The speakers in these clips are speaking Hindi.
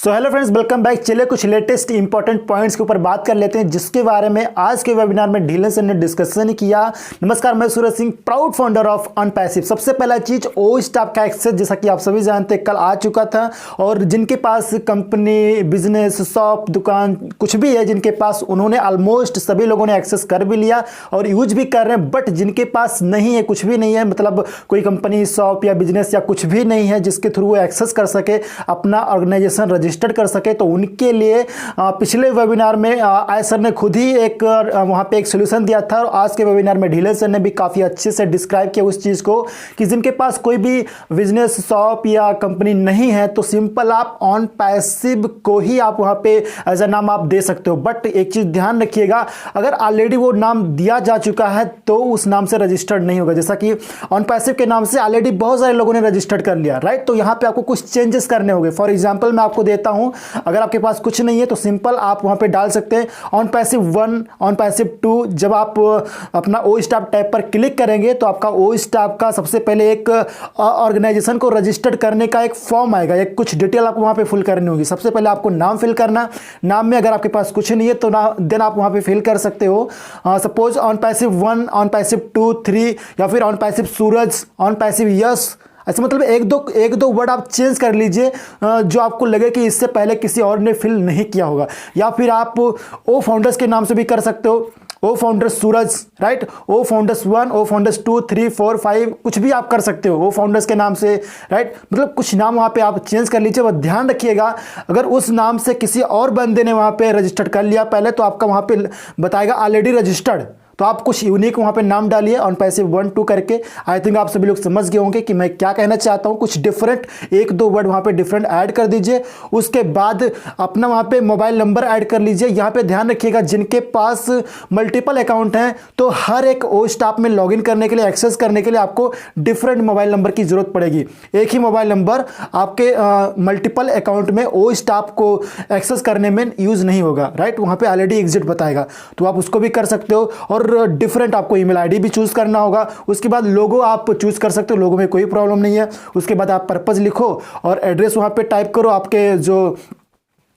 So hello friends, welcome back. चलिए कुछ लेटेस्ट इंपॉर्टेंट पॉइंट्स के ऊपर बात कर लेते हैं जिसके बारे में आज के वेबिनार में ढीलन सर ने डिस्कशन किया। नमस्कार, मैं Suraj Singh, proud founder of अनपैसिव। सबसे पहला चीज ओ स्टाफ का एक्सेस, जैसा कि आप सभी जानते हैं, कल आ चुका था। और जिनके पास कंपनी, बिजनेस, शॉप, दुकान कुछ भी है जिनके पास, उन्होंने ऑलमोस्ट सभी लोगों ने एक्सेस कर भी लिया और यूज भी कर रहे हैं। बट जिनके पास नहीं है, कुछ भी नहीं है, मतलब कोई कंपनी, शॉप या बिजनेस या कुछ भी नहीं है जिसके थ्रू वो एक्सेस कर सके, अपना ऑर्गेनाइजेशन रजिस्टर्ड कर सके, तो उनके लिए पिछले वेबिनार में आय सर ने खुद ही एक वहाँ पे एक सोल्यूशन दिया था। और आज के वेबिनार में ढीलन सर ने भी काफ़ी अच्छे से डिस्क्राइब किया उस चीज़ को कि जिनके पास कोई भी बिजनेस, शॉप या कंपनी नहीं है तो सिंपल आप ऑन पैसिव को ही आप वहाँ पे एज अ नाम आप दे सकते हो। बट एक चीज़ ध्यान रखिएगा, अगर ऑलरेडी वो नाम दिया जा चुका है तो उस नाम से रजिस्टर्ड नहीं होगा। जैसा कि ऑन पैसिव के नाम से ऑलरेडी बहुत सारे लोगों ने रजिस्टर्ड कर लिया, राइट। तो यहाँ पे आपको कुछ चेंजेस करने होंगे। फॉर एग्जाम्पल मैं आपको देता हूँ, अगर आपके पास कुछ नहीं है तो सिंपल आप वहां पे डाल सकते हैं ऑन पैसिव 1, ऑन पैसिव 2। जब आप अपना ओ स्टाफ टैब पर क्लिक करेंगे तो आपका ओ स्टाफ का सबसे पहले एक ऑर्गेनाइजेशन को रजिस्टर्ड करने का एक फॉर्म आएगा, एक कुछ डिटेल आपको वहां पे फिल करनी होगी। सबसे पहले आपको नाम फिल करना, नाम में अगर आपके पास कुछ नहीं है तो देन आप वहां पे फिल कर सकते हो। Suppose on passive 1, on passive 2, 3 या फिर on passive Suraj, on passive yes. ऐसे मतलब एक दो वर्ड आप चेंज कर लीजिए जो आपको लगे कि इससे पहले किसी और ने फिल नहीं किया होगा। या फिर आप ओ फाउंडर्स के नाम से भी कर सकते हो, ओ फाउंडर्स सूरज, राइट। ओ फाउंडर्स 1, ओ फाउंडर्स 2, 3, 4, 5 कुछ भी आप कर सकते हो ओ फाउंडर्स के नाम से, राइट। मतलब कुछ नाम वहाँ पे आप चेंज कर लीजिए। बस ध्यान रखिएगा, अगर उस नाम से किसी और बंदे ने वहाँ पे रजिस्टर्ड कर लिया पहले तो आपका वहाँ पे बताएगा ऑलरेडी रजिस्टर्ड। तो आप कुछ यूनिक वहाँ पे नाम डालिए ऑन पैसिव 1, 2 करके। आई थिंक आप सभी लोग समझ गए होंगे कि मैं क्या कहना चाहता हूँ। कुछ डिफरेंट, एक दो वर्ड वहाँ पे डिफरेंट ऐड कर दीजिए। उसके बाद अपना वहाँ पे मोबाइल नंबर ऐड कर लीजिए। यहाँ पे ध्यान रखिएगा, जिनके पास मल्टीपल अकाउंट हैं तो हर एक ओ स्टाफ में लॉगिन करने के लिए, एक्सेस करने के लिए आपको डिफरेंट मोबाइल नंबर की जरूरत पड़ेगी। एक ही मोबाइल नंबर आपके मल्टीपल अकाउंट में ओ स्टाफ को एक्सेस करने में यूज नहीं होगा, राइट। वहाँ पे ऑलरेडी एग्जिट बताएगा, तो आप उसको भी कर सकते हो। और डिफरेंट आपको ईमेल आईडी भी चूज करना होगा। उसके बाद लोगो आप चूज कर सकते हो, लोगो में कोई प्रॉब्लम नहीं है। उसके बाद आप पर्पस लिखो और एड्रेस वहां पे टाइप करो,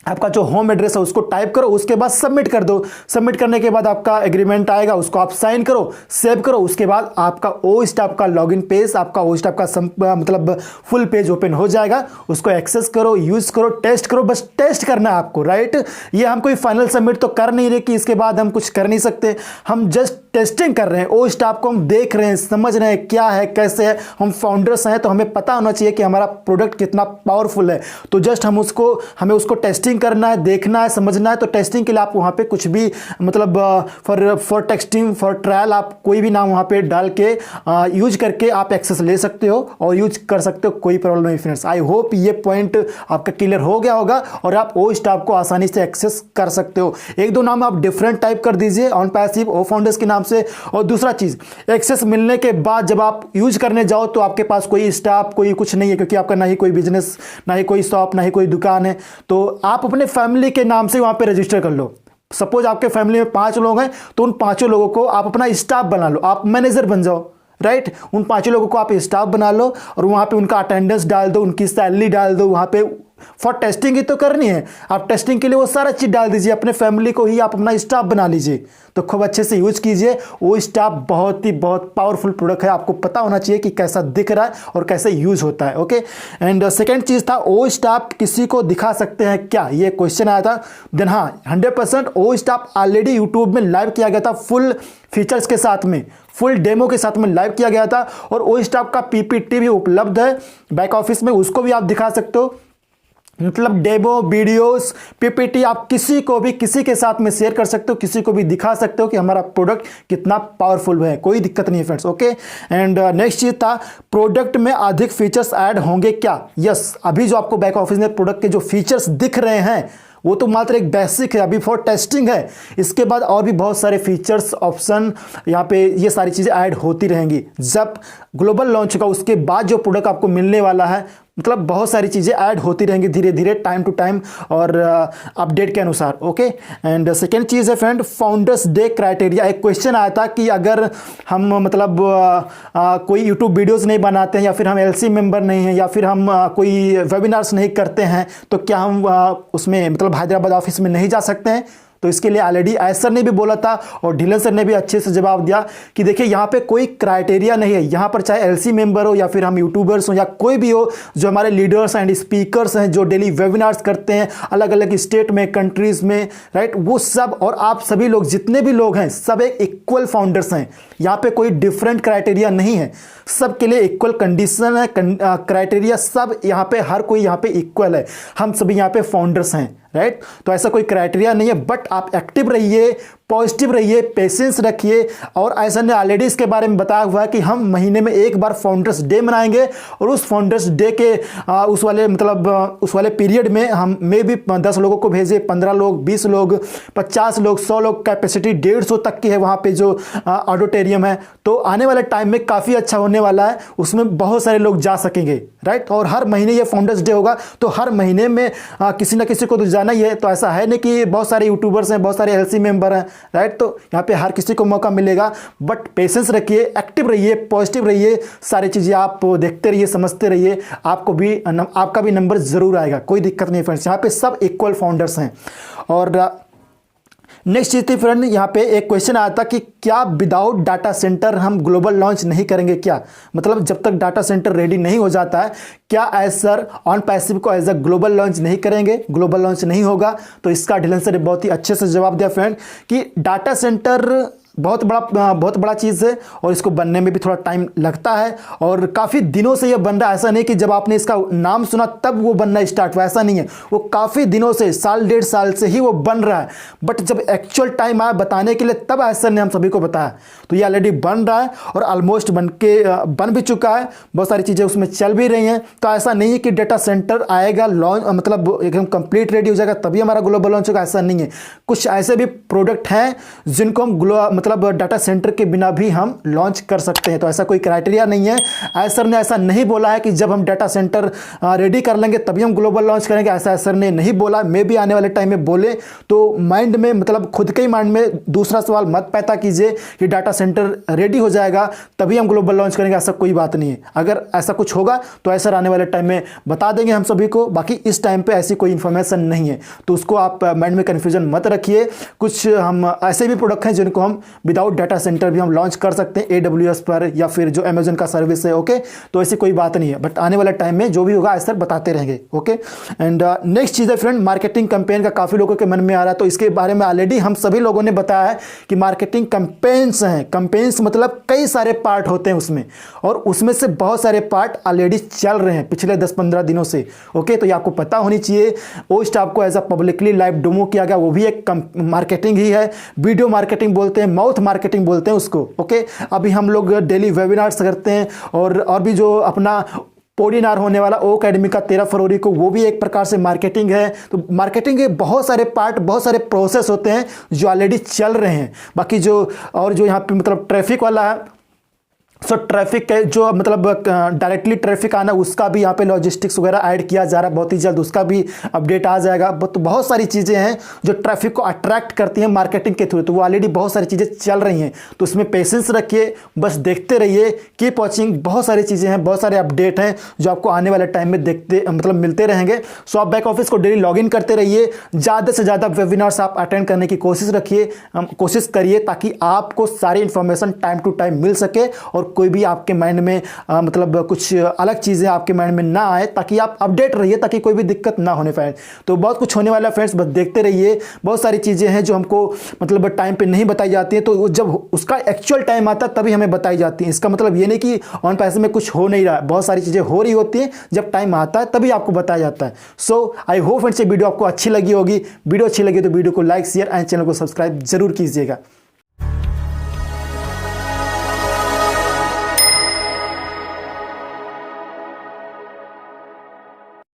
आपका जो होम एड्रेस है उसको टाइप करो। उसके बाद सबमिट कर दो। सबमिट करने के बाद आपका एग्रीमेंट आएगा, उसको आप साइन करो, सेव करो। उसके बाद आपका ओ स्टाफ का लॉगिन पेज, आपका ओ स्टाफ का मतलब फुल पेज ओपन हो जाएगा। उसको एक्सेस करो, यूज करो, टेस्ट करो। बस टेस्ट करना है आपको, राइट। ये हम कोई फाइनल सबमिट तो कर नहीं रहे कि इसके बाद हम कुछ कर नहीं सकते। हम जस्ट टेस्टिंग कर रहे हैं, ओ स्टाफ को हम देख रहे हैं, समझ रहे हैं क्या है, कैसे है। हम फाउंडर्स हैं तो हमें पता होना चाहिए कि हमारा प्रोडक्ट कितना पावरफुल है। तो जस्ट हमें उसको टेस्टिंग करना है, देखना है, समझना है। तो टेस्टिंग के लिए आप वहां पे कुछ भी मतलब फॉर टेस्टिंग, फॉर ट्रायल आप कोई भी नाम वहां पे डाल के यूज करके आप एक्सेस ले सकते हो और यूज कर सकते हो, कोई प्रॉब्लम नहीं फ्रेंड्स। आई होप ये पॉइंट आपका क्लियर हो गया होगा और आप ओ स्टाफ को आसानी से एक्सेस कर सकते हो। एक दो नाम आप डिफरेंट टाइप कर दीजिए ऑन पैसिव, ओ फाउंडर्स के नाम से। और दूसरा चीज, एक्सेस मिलने के बाद जब आप यूज करने जाओ तो आपके पास कोई स्टाफ, कोई कुछ नहीं है, क्योंकि आपका ना ही कोई बिजनेस, ना ही कोई शॉप, ना ही कोई दुकान है। तो आप अपने फैमिली के नाम से वहां पे रजिस्टर कर लो। सपोज आपके फैमिली में 5 लोग हैं तो उन 5 लोगों को आप अपना स्टाफ बना लो, आप मैनेजर बन जाओ, राइट। उन 5 लोगों को आप स्टाफ बना लो और वहां पे उनका अटेंडेंस डाल दो, उनकी सैलरी डाल दो। वहां पे फॉर टेस्टिंग ही तो करनी है, आप टेस्टिंग के लिए वो सारा चीज डाल दीजिए। अपने फैमिली को ही आप अपना स्टाफ बना लीजिए, तो खूब अच्छे से यूज कीजिए। वो स्टाफ बहुत पावरफुल प्रोडक्ट है, आपको पता होना चाहिए कि कैसा दिख रहा है और कैसे यूज होता है। ओके। एंड सेकेंड चीज था, ओ स्टाफ किसी को दिखा सकते हैं क्या, ये क्वेश्चन आया था। देन हाँ, 100% ओ स्टाफ ऑलरेडी यूट्यूब में लाइव किया गया था, फुल फीचर्स के साथ में, फुल डेमो के साथ में लाइव किया गया था। और ओ स्टाफ का पीपीटी भी उपलब्ध है बैक ऑफिस में, उसको भी आप दिखा सकते हो। मतलब डेमो, वीडियोस, पीपीटी आप किसी को भी, किसी के साथ में शेयर कर सकते हो, किसी को भी दिखा सकते हो कि हमारा प्रोडक्ट कितना पावरफुल है, कोई दिक्कत नहीं है फ्रेंड्स। ओके। एंड नेक्स्ट चीज था, प्रोडक्ट में अधिक फीचर्स ऐड होंगे क्या। यस, अभी जो आपको बैक ऑफिस में प्रोडक्ट के जो फीचर्स दिख रहे हैं वो तो मात्र एक बेसिक है, अभी फॉर टेस्टिंग है। इसके बाद और भी बहुत सारे फीचर्स, ऑप्शन, यहाँ पे ये सारी चीज़ें ऐड होती रहेंगी। जब ग्लोबल लॉन्च होगा उसके बाद जो प्रोडक्ट आपको मिलने वाला है मतलब बहुत सारी चीज़ें ऐड होती रहेंगी धीरे धीरे टाइम टू टाइम और अपडेट के अनुसार। ओके, एंड सेकेंड चीज़ है फ्रेंड, फाउंडर्स डे क्राइटेरिया। एक क्वेश्चन आया था कि अगर हम मतलब कोई यूट्यूब वीडियोस नहीं बनाते हैं, या फिर हम एलसी मेंबर नहीं हैं, या फिर हम कोई वेबिनार्स नहीं करते हैं, तो क्या हम उसमें मतलब हैदराबाद ऑफिस में नहीं जा सकते हैं? तो इसके लिए ऑलरेडी एस सर ने भी बोला था और ढिल्लन सर ने भी अच्छे से जवाब दिया कि देखिए यहाँ पे कोई क्राइटेरिया नहीं है। यहाँ पर चाहे एलसी मेंबर हो या फिर हम यूट्यूबर्स हो या कोई भी हो, जो हमारे लीडर्स एंड स्पीकर्स हैं जो डेली वेबिनार्स करते हैं अलग अलग स्टेट में, कंट्रीज में, राइट, वो सब और आप सभी लोग जितने भी लोग हैं सब एक इक्वल फाउंडर्स हैं। यहाँ पे कोई डिफरेंट क्राइटेरिया नहीं है, सबके लिए इक्वल कंडीशन है, क्राइटेरिया सब यहाँ पे, हर कोई यहाँ पे इक्वल है। हम सभी यहाँ पे फाउंडर्स हैं, राइट। तो ऐसा कोई क्राइटेरिया नहीं है, बट आप एक्टिव रहिए, पॉजिटिव रहिए, पेशेंस रखिए। और ऐसा ने ऑलरेडी इसके बारे में बताया हुआ है कि हम महीने में एक बार फाउंडर्स डे मनाएंगे और उस फाउंडर्स डे के उस वाले पीरियड में हम में भी 10 लोगों को भेजे, 15 लोग, 20 लोग, 50 लोग, 100 लोग, कैपेसिटी 150 तक की है वहाँ पे जो ऑडिटोरियम है। तो आने वाले टाइम में काफ़ी अच्छा होने वाला है, उसमें बहुत सारे लोग जा सकेंगे, राइट। और हर महीने ये फाउंडर्स डे होगा, तो हर महीने में किसी ना किसी को तो जाना ही है। तो ऐसा है नहीं कि बहुत सारे यूट्यूबर्स हैं, बहुत सारे एलसी मेंबर हैं, राइट। तो यहाँ पे हर किसी को मौका मिलेगा, बट पेशेंस रखिए, एक्टिव रहिए, पॉजिटिव रहिए, सारी चीज़ें आप देखते रहिए, समझते रहिए, आपका भी नंबर ज़रूर आएगा, कोई दिक्कत नहीं फ्रेंड्स। यहाँ पे सब इक्वल फाउंडर्स हैं। और नेक्स्ट चीज़ थी फ्रेंड, यहाँ पे एक क्वेश्चन आया था कि क्या विदाउट डाटा सेंटर हम ग्लोबल लॉन्च नहीं करेंगे क्या? मतलब जब तक डाटा सेंटर रेडी नहीं हो जाता है, क्या एज सर ऑन पैसिव को एज अ ग्लोबल लॉन्च नहीं करेंगे? ग्लोबल लॉन्च नहीं होगा। तो इसका ढिल्लन सर ने बहुत ही अच्छे से जवाब दिया फ्रेंड कि डाटा सेंटर बहुत बड़ा चीज़ है और इसको बनने में भी थोड़ा टाइम लगता है और काफ़ी दिनों से ये बन रहा है। ऐसा नहीं कि जब आपने इसका नाम सुना तब वो बनना स्टार्ट हुआ, ऐसा नहीं है। वो काफ़ी दिनों से, साल 1.5 साल से ही वो बन रहा है, बट जब एक्चुअल टाइम आया बताने के लिए तब ऐसा ने हम सभी को बताया। तो ये ऑलरेडी बन रहा है और ऑलमोस्ट बन भी चुका है, बहुत सारी चीज़ें उसमें चल भी रही हैं। तो ऐसा नहीं है कि डाटा सेंटर आएगा लॉन्च मतलब एकदम कंप्लीट रेडी हो जाएगा तभी हमारा ग्लोबल लॉन्च होगा, ऐसा नहीं है। कुछ ऐसे भी प्रोडक्ट हैं जिनको हम मतलब डाटा सेंटर के बिना भी हम लॉन्च कर सकते हैं। तो ऐसा कोई क्राइटेरिया नहीं है। एसर ने ऐसा नहीं बोला है कि जब हम डाटा सेंटर रेडी कर लेंगे तभी हम ग्लोबल लॉन्च करेंगे, ऐसा एसर ने नहीं बोला। मैं भी आने वाले टाइम में बोले तो माइंड में मतलब खुद के ही माइंड में दूसरा सवाल मत पैदा कीजिए कि डाटा सेंटर रेडी हो जाएगा तभी हम ग्लोबल लॉन्च करेंगे, ऐसा कोई बात नहीं है। अगर ऐसा कुछ होगा तो एसर आने वाले टाइम में बता देंगे हम सभी को, बाकी इस टाइम पे ऐसी कोई इंफॉर्मेशन नहीं है। तो उसको आप माइंड में कन्फ्यूजन मत रखिए। कुछ हम ऐसे भी प्रोडक्ट हैं जिनको हम विदाउट डाटा सेंटर भी हम लॉन्च कर सकते हैं AWS पर या फिर जो अमेजन का सर्विस है, ओके। तो ऐसी कोई बात नहीं है, बट आने वाले टाइम में जो भी होगा ऐसा बताते रहेंगे, ओके। एंड नेक्स्ट चीज़ है फ्रेंड, मार्केटिंग कैंपेन का काफ़ी लोगों के मन में आ रहा है। तो इसके बारे में ऑलरेडी हम सभी लोगों ने बताया है कि मार्केटिंग कैंपेन्स हैं। कैंपेन्स मतलब कई सारे पार्ट होते हैं उसमें, और उसमें से बहुत सारे पार्ट ऑलरेडी चल रहे हैं पिछले 10-15 दिनों से, ओके। तो ये आपको पता होनी चाहिए। ओस्ट आपको as a publicly live demo किया गया, वो भी एक मार्केटिंग ही है। वीडियो मार्केटिंग बोलते हैं, माउथ मार्केटिंग बोलते हैं उसको, ओके। अभी हम लोग डेली वेबिनार्स करते हैं और भी जो अपना पोडिनार होने वाला ओ अकेडमी का 13 फरवरी को, वो भी एक प्रकार से मार्केटिंग है। तो मार्केटिंग के बहुत सारे पार्ट, बहुत सारे प्रोसेस होते हैं जो ऑलरेडी चल रहे हैं। बाकी जो यहाँ पे मतलब ट्रैफिक वाला है, सो ट्रैफिक के जो मतलब डायरेक्टली ट्रैफिक आना, उसका भी यहाँ पे लॉजिस्टिक्स वगैरह ऐड किया जा रहा है, बहुत ही जल्द उसका भी अपडेट आ जाएगा। तो बहुत सारी चीज़ें हैं जो ट्रैफिक को अट्रैक्ट करती हैं मार्केटिंग के थ्रू, तो वो ऑलरेडी बहुत सारी चीज़ें चल रही हैं। तो उसमें पेशेंस रखिए, बस देखते रहिए, कीप वॉचिंग। बहुत सारी चीज़ें हैं, बहुत सारे अपडेट हैं जो आपको आने वाले टाइम में मिलते रहेंगे। सो आप बैक ऑफिस को डेली लॉग इन करते रहिए, ज़्यादा से ज़्यादा वेबिनार्स आप अटेंड करने की कोशिश करिए ताकि आपको सारी इंफॉर्मेशन टाइम टू टाइम मिल सके और कोई भी आपके माइंड में मतलब कुछ अलग चीज़ें आपके माइंड में ना आए, ताकि आप अपडेट रहिए, ताकि कोई भी दिक्कत ना होने पाए। तो बहुत कुछ होने वाला है फ्रेंड्स, बस देखते रहिए। बहुत सारी चीज़ें हैं जो हमको मतलब टाइम पे नहीं बताई जाती हैं, तो जब उसका एक्चुअल टाइम आता है तभी हमें बताई जाती है। इसका मतलब ये नहीं कि ऑन पैसे में कुछ हो नहीं रहा है, बहुत सारी चीज़ें हो रही होती हैं, जब टाइम आता है तभी आपको बताया जाता है। सो आई होप फ्रेंड्स ये वीडियो आपको अच्छी लगी होगी। वीडियो अच्छी लगी तो वीडियो को लाइक, शेयर एंड चैनल को सब्सक्राइब जरूर कीजिएगा।